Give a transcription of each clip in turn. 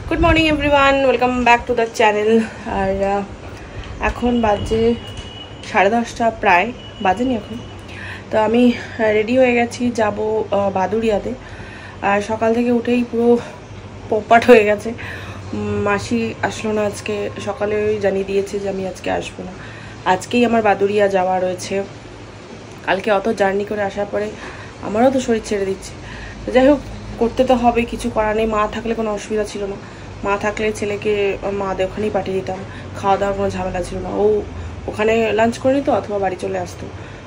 Good morning everyone, welcome back to the channel. আর এখন বাজে 10:30 প্রায়, বাজেনি এখন। তো আমি রেডি হয়ে গেছি, যাব বাদুড়িয়াতে। আর সকাল থেকে উঠেই পুরো পোপাট হয়ে গেছে। মাসি আসলো না আজকে, সকালে জানিয়ে দিয়েছে যে আমি আজকে আসবো না। আজকেই আমার বাদুড়িয়া যাওয়া রয়েছে। কালকে অত জার্নি করে আসার পরে আমারও তো শরীর ছেড়ে দিচ্ছে। তো যাই হোক, করতে তো হবে, কিছু করার নেই। মা থাকলে কোনো অসুবিধা ছিল না, মা থাকলে ছেলেকে মাদের ওখানেই পাঠিয়ে দিতাম, খাওয়া দাওয়ার কোনো ঝামেলা ছিল না। ও ওখানে লাঞ্চ করে নিত অথবা বাড়ি চলে আসতো,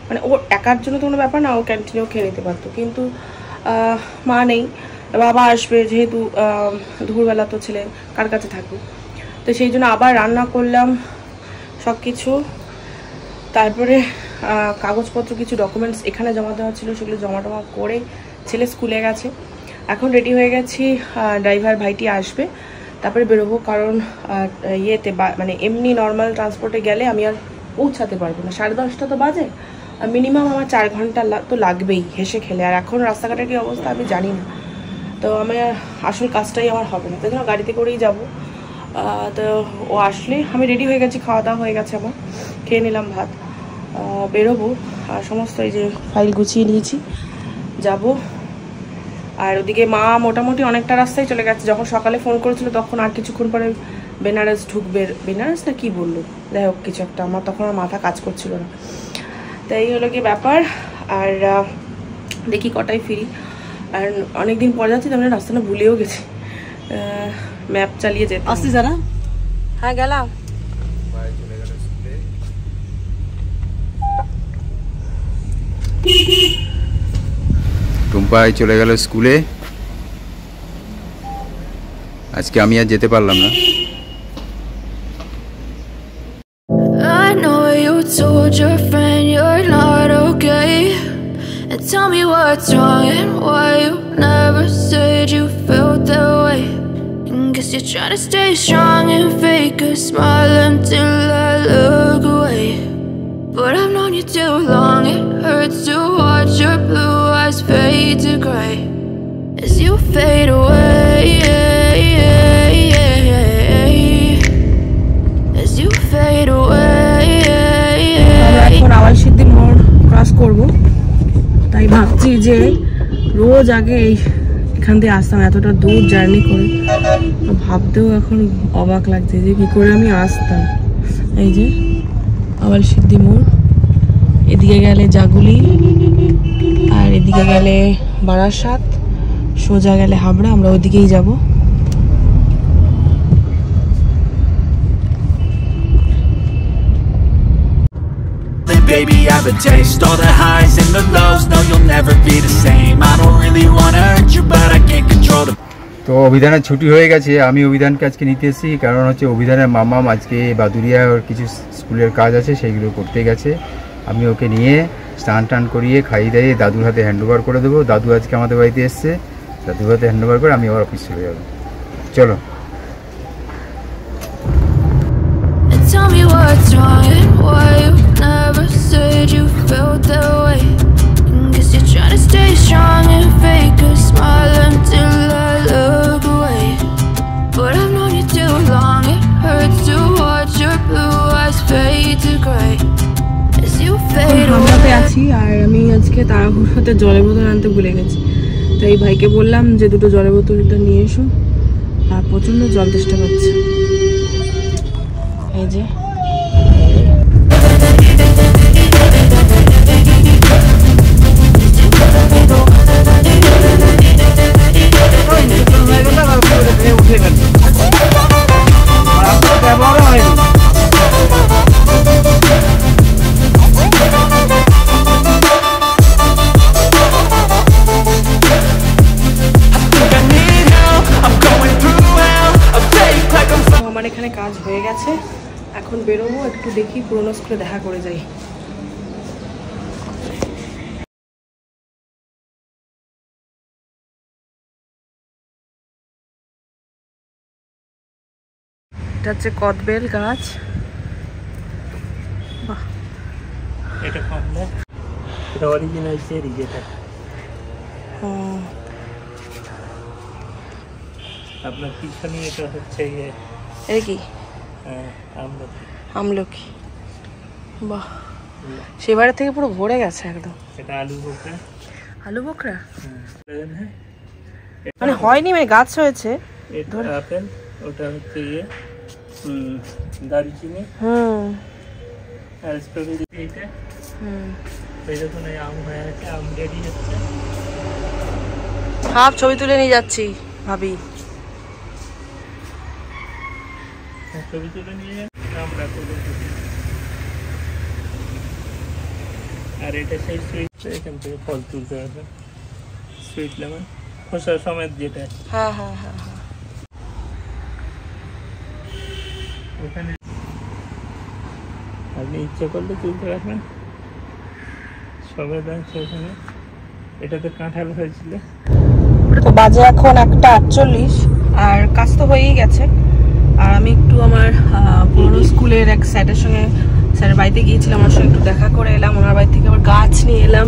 মানে ওর একার জন্য তো কোনো ব্যাপার না, ও ক্যান্টিনেও খেয়ে নিতে পারতো। কিন্তু মা নেই, বাবা আসবে, যেহেতু দুপুরবেলা তো ছেলে কার কাছে থাকবে। তো সেই জন্য আবার রান্না করলাম সব কিছু। তারপরে কাগজপত্র, কিছু ডকুমেন্টস এখানে জমা দেওয়া ছিল, সেগুলো জমা টমা করে ছেলে স্কুলে গেছে। এখন রেডি হয়ে গেছি, ড্রাইভার ভাইটি আসবে, তারপরে বেরোবো। কারণ ইয়েতে মানে এমনি নর্মাল ট্রান্সপোর্টে গেলে আমি আর পৌঁছাতে পারবো না। 10:30 তো বাজে, মিনিমাম আমার 4 ঘন্টা তো লাগবেই হেসে খেলে। আর এখন রাস্তাঘাটের কী অবস্থা আমি জানি না, তো আমার আসল কাজটাই আমার হবে না, তাই জন্য গাড়িতে করেই যাবো। তো ও আসলে আমি রেডি হয়ে গেছি, খাওয়া দাওয়া হয়ে গেছে আমার, খেয়ে নিলাম ভাত, বেরোবো। আর সমস্ত এই যে ফাইল গুছিয়ে নিয়েছি, যাব। আর ওদিকে মা মোটামুটি অনেকটা রাস্তায় চলে গেছে। যখন সকালে ফোন করেছিল তখন আর কিছুক্ষণ পরে বেনারস ঢুকবে, বেনারস না কি বললো, যাই হোক কিছু একটা, আমার তখন আর মাথা কাজ করছিল না। তাই হলো কি ব্যাপার। আর দেখি কটায় ফিরি। আর অনেকদিন পর যাচ্ছি, তার মানে রাস্তাটা ভুলেও গেছি, ম্যাপ চালিয়ে যেতে। আসছি জানা? হ্যাঁ গেলাম। টুম্পাই চলে গেল স্কুলে, আজকে আমি আর যেতে পারলাম না। I know you told your friend you're not okay, and tell me what's wrong and why you never said you felt that way. And guess you're trying to stay strong and fake a smile until I look away. But I've known you too long, it hurts to watch your blue eyes fade to gray as you fade away, as you fade away. এখন আওয়াল সিদ্ধি মোড় cross করবো, তাই ভাবছি যে রোজ আগে এখান দিয়ে আসতাম, এতটা দূর জার্নি করে। ভাবতেও এখন অবাক লাগছে যে কি করে আমি আসতাম। এই যে আওয়াল সিদ্ধি মোড়, এদিকে গেলে জাগুলি, আর এদিকে গেলে বারাসাত, সোজা গেলে হাবড়া। আমরা ওইদিকেই যাব। Baby, I have a taste, all the highs and the lows. No, you'll never be the same. I don't really wanna hurt you, but I can't control the. তো অভিধানের ছুটি হয়ে গেছে, আমি অভিধানকে আজকে নিতে এসেছি। কারণ হচ্ছে অভিধানের মামাম আজকে বাদুড়িয়া ওর কিছু স্কুলের কাজ আছে, সেইগুলো করতে গেছে। আমি ওকে নিয়ে স্নান টান করিয়ে খাইয়ে দাইয়ে দাদুর হাতে হ্যান্ডওভার করে দেবো। দাদু আজকে আমাদের বাড়িতে এসছে, দাদুর হাতে হ্যান্ডওভার করে আমি আবার অফিস চলে যাবো। চলো। Tell me what's wrong and why you never said you felt that way. Guess you're trying to stay strong and fake a smile until I look away. But I've known you too long, it hurts to watch your blue eyes fade to gray as you fade away. আমরাতে আছি, আর আমি আজকে তাড়াহুড়োতে জলের বোতল আনতে ভুলে গেছি। তাই ভাইকে বললাম যে দুটো জলের বোতলটা নিয়ে এসো, আর প্রচণ্ড জল তেষ্টা পাচ্ছে। এই যে আমার এখানে কাজ হয়ে গেছে, এখন বেরোবো। একটু দেখি পুরোনো স্কুলে দেখা করে যাই। এটা হচ্ছে কদবেল গাছ। বাহ, এটা কমলা, এটা অরিজিনাল চেরি যেটা। আপনার পিছনে এটা হচ্ছে ইয়ে এটা কি? আমলকি। আমলকি, বাহ, সেবারের থেকে পুরো ভরে গেছে একদম। এটা আলু বোখরা। আলু বোখরা হ্যাঁ, মানে হয়নি, মানে গাছ হয়েছে। এটা আপেল, ওটা হচ্ছে ইয়ে দারুচিনি, আর স্ট্রবেরি। এইটা এই দেখুন, এই আম হয়ে আছে, আম রেডি হচ্ছে। হাফ ছবি তুলে নিয়ে যাচ্ছি ভাবি। ছবি তুলে নিয়ে আমরা তুলে। আর এটা সেই সুইট, এখান থেকে ফল তুলতে হবে, সুইট লেমন খোসা সমেত যেটা। হ্যাঁ হ্যাঁ হ্যাঁ হ্যাঁ। ওখানে আপনি ইচ্ছে করলে তুলতে রাখবেন সবের আছে ওখানে। এটাতে কাঁঠাল হয়েছিল। তো বাজে এখন 1:48 আর কাজ তো হয়েই গেছে। আর আমি একটু আমার পুরনো স্কুলের এক স্যারের সঙ্গে, স্যারের বাড়িতে গিয়েছিলাম, আমার সঙ্গে একটু দেখা করে এলাম। ওনার বাড়ি থেকে আবার গাছ নিয়ে এলাম,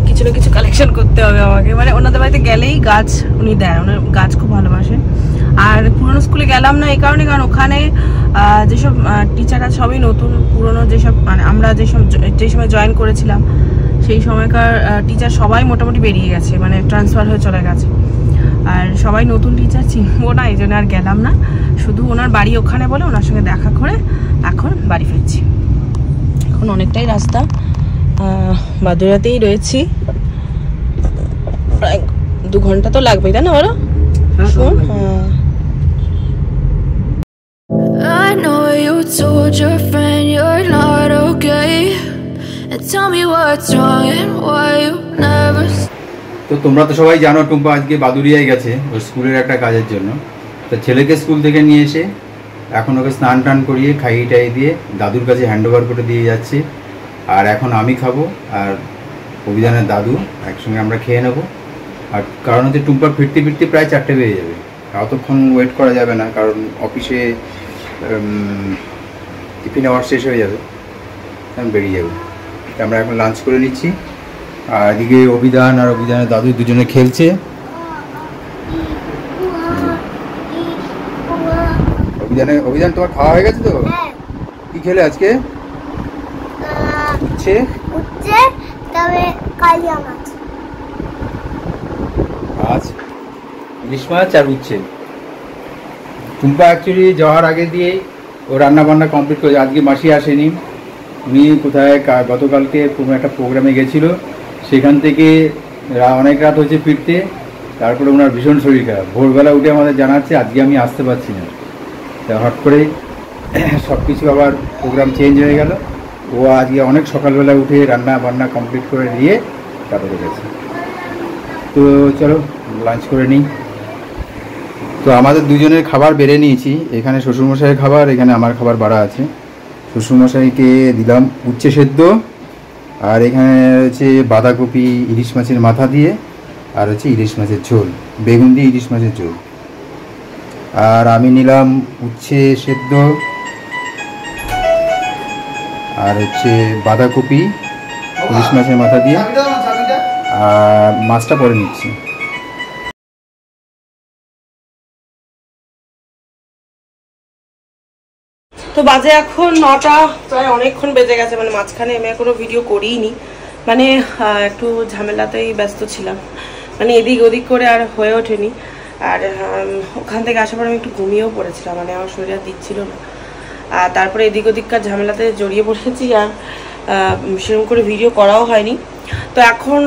কিছু না কিছু কালেকশন করতে হবে আমাকে। মানে ওনাদের বাড়িতে গেলেই গাছ উনি দেন, ওনার গাছ খুব ভালোবাসেন। আর পুরনো স্কুলে গেলাম না এই কারণে, কারণ ওখানে যেসব টিচাররা সবই নতুন, পুরনো যেসব মানে আমরা যে সময় জয়েন করেছিলাম সেই সময়কার টিচার সবাই মোটামুটি বেরিয়ে গেছে, মানে ট্রান্সফার হয়ে চলে গেছে। আর সবাই নতুন টিচার চিনবো না, এই জন্য আর গেলাম না। শুধু ওনার বাড়ি ওখানে বলে ওনার সঙ্গে দেখা করে এখন বাড়ি ফিরছি। এখন অনেকটাই রাস্তা, বাদুড়িয়াতেই রয়েছি, প্রায় 2 ঘন্টা তো লাগবেই, তাই না বলো? I know you told your friend you're not okay, and tell me what's wrong and why you never. তো তোমরা তো সবাই জানো টুম্পা আজকে বাদুড়িয়ায় গেছে ওর স্কুলের একটা কাজের জন্য। তো ছেলেকে স্কুল থেকে নিয়ে এসে এখন ওকে স্নান টান করিয়ে খাইয়ে টাইয়ে দিয়ে দাদুর কাছে হ্যান্ড ওভার করে দিয়ে যাচ্ছি। আর এখন আমি খাবো আর অভিধানের দাদু একসঙ্গে আমরা খেয়ে নেবো। আর কারণ হচ্ছে টুম্পা ফিরতে ফিরতে প্রায় 4টে বেজে যাবে, অতক্ষণ ওয়েট করা যাবে না, কারণ অফিসে টিফিন আওয়ার শেষ হয়ে যাবে, আমি বেরিয়ে যাবো। আমরা এখন লাঞ্চ করে নিচ্ছি। আর এদিকে অভিধান আর অভিধানের দাদু দুজনে খেলছে। অভিধান তোমার খাওয়া হয়ে গেছে তো? কি খেলে আজকে? উচ্ছে, তবে কালিয়া মাছ, ইলিশ মাছ আর উচ্ছে। টুম্পা অ্যাকচুয়ালি যাওয়ার আগে দিয়ে ও রান্না বান্না কমপ্লিট করেছে। আজকে মাসি আসেনি, উনি কোথায় গতকালকে কোনো একটা প্রোগ্রামে গেছিলো, সেখান থেকে অনেক রাত হয়েছে ফিরতে। তারপরে ওনার ভীষণ শরীর খারাপ, ভোরবেলা উঠে আমাদের জানাচ্ছে আজকে আমি আসতে পারছি না। তা হট করে সব কিছু আবার প্রোগ্রাম চেঞ্জ হয়ে গেল। ও আজকে অনেক সকালবেলা উঠে রান্না বান্না কমপ্লিট করে নিয়ে তারপরে গেছে। তো চলো লাঞ্চ করে নিই। তো আমাদের দুজনের খাবার বেড়ে নিয়েছি, এখানে শ্বশুরমশাইয়ের খাবার, এখানে আমার খাবার বাড়া আছে। শ্বশুরমশাইকে দিলাম উচ্ছে সেদ্ধ, আর এখানে হচ্ছে বাঁধাকপি ইলিশ মাছের মাথা দিয়ে, আর হচ্ছে ইলিশ মাছের ঝোল, বেগুন দিয়ে ইলিশ মাছের ঝোল। আর আমি নিলাম উচ্ছে সেদ্ধ, আর হচ্ছে বাঁধাকপি ইলিশ মাছের মাথা দিয়ে, আর মাছটা পরে নিচ্ছি। তো বাজে এখন 9টা, প্রায় অনেকক্ষণ বেজে গেছে। মানে মাঝখানে আমি এখনো ভিডিও করিনি, মানে একটু ঝামেলাতেই ব্যস্ত ছিলাম, মানে এদিক ওদিক করে আর হয়ে ওঠেনি। আর ওখান থেকে আসার পর আমি একটু ঘুমিয়েও পড়েছিলাম, মানে আমার শরীর আর দিচ্ছিল না। আর তারপরে এদিক ওদিককার ঝামেলাতে জড়িয়ে পড়েছি, আর সেরকম করে ভিডিও করাও হয়নি। তো এখন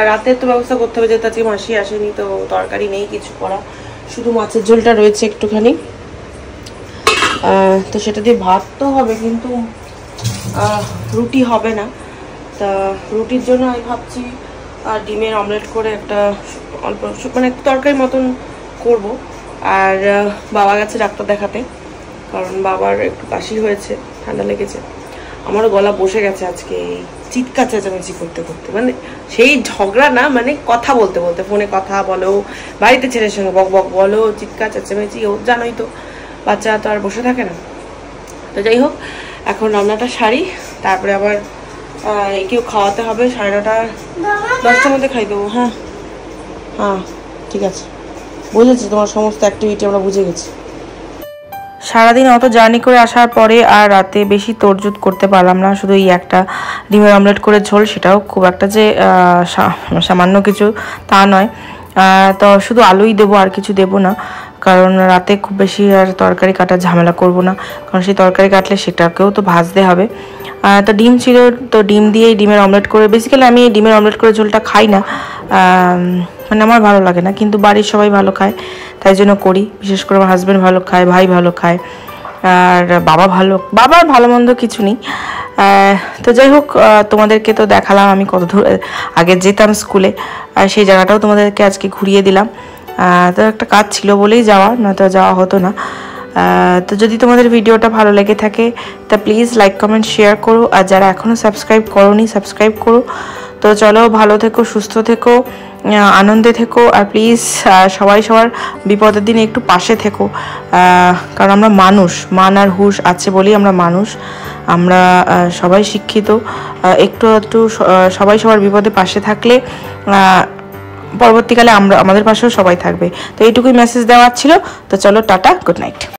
রাতের তো ব্যবস্থা করতে হবে, যেহেতু আজকে মাসি আসেনি, তো তরকারি নেই কিছু করা, শুধু মাছের ঝোলটা রয়েছে একটুখানি। তো সেটা দিয়ে ভাত তো হবে, কিন্তু রুটি হবে না। তা রুটির জন্য আমি ভাবছি ডিমের অমলেট করে একটা অল্প মানে তরকারির মতন করব। আর বাবা গেছে ডাক্তার দেখাতে, কারণ বাবার একটু কাশি হয়েছে, ঠান্ডা লেগেছে। আমারও গলা বসে গেছে আজকে এই চিৎকার চেঁচামেচি করতে করতে, মানে সেই ঝগড়া না, মানে কথা বলতে বলতে, ফোনে কথা বলো, বাড়িতে ছেলের সঙ্গে বক বক বলো, চিৎকার চেঁচামেচি, ও জানোই তো বাচ্চা তো আর বসে থাকে না। তো যাই হোক, এখন রান্নাটা সারি, তারপরে আবার একেও খাওয়াতে হবে। 9:30 10টার মধ্যে খাই দেবো। হ্যাঁ হ্যাঁ ঠিক আছে। বুঝেছি, তোমার সমস্ত অ্যাক্টিভিটি আমরা বুঝে গেছি। সারাদিন অত জার্নি করে আসার পরে আর রাতে বেশি তোড়জোড় করতে পারলাম না, শুধু এই একটা ডিমের অমলেট করে ঝোল, সেটাও খুব একটা যে সামান্য কিছু তা নয়। তো শুধু আলুই দেবো, আর কিছু দেবো না, কারণ রাতে খুব বেশি আর তরকারি কাটার ঝামেলা করব না, কারণ সেই তরকারি কাটলে সেটাকেও তো ভাজতে হবে। তো ডিম ছিল, তো ডিম দিয়েই ডিমের অমলেট করে, বেসিক্যালি আমি এই ডিমের অমলেট করে ঝোলটা খাই না, মানে আমার ভালো লাগে না, কিন্তু বাড়ির সবাই ভালো খায় তাই জন্য করি। বিশেষ করে আমার হাজব্যান্ড ভালো খায়, ভাই ভালো খায়, আর বাবার ভালো মন্দ কিছু নেই। তো যাই হোক, তোমাদেরকে তো দেখালাম আমি কত দূর আগে যেতাম স্কুলে, আর সেই জায়গাটাও তোমাদেরকে আজকে ঘুরিয়ে দিলাম। তো একটা কাজ ছিল বলেই যাওয়া, নয়তো যাওয়া হতো না। তো যদি তোমাদের ভিডিওটা ভালো লেগে থাকে তা প্লিজ লাইক কমেন্ট শেয়ার করো, আর যারা এখনও সাবস্ক্রাইব করোনি সাবস্ক্রাইব করো। তো চলো, ভালো থেকো, সুস্থ থেকো, আনন্দে থেকো, আর প্লিজ সবাই সবার বিপদের দিনে একটু পাশে থেকো, কারণ আমরা মানুষ, মান আর হুঁশ আছে বলেই আমরা মানুষ, আমরা সবাই শিক্ষিত। একটু সবাই সবার বিপদে পাশে থাকলে পরবর্তীকালে আমাদের পাশেও সবাই থাকবে। তো এইটুকুই মেসেজ দেওয়ার ছিল। তো চলো, টাটা, গুড নাইট।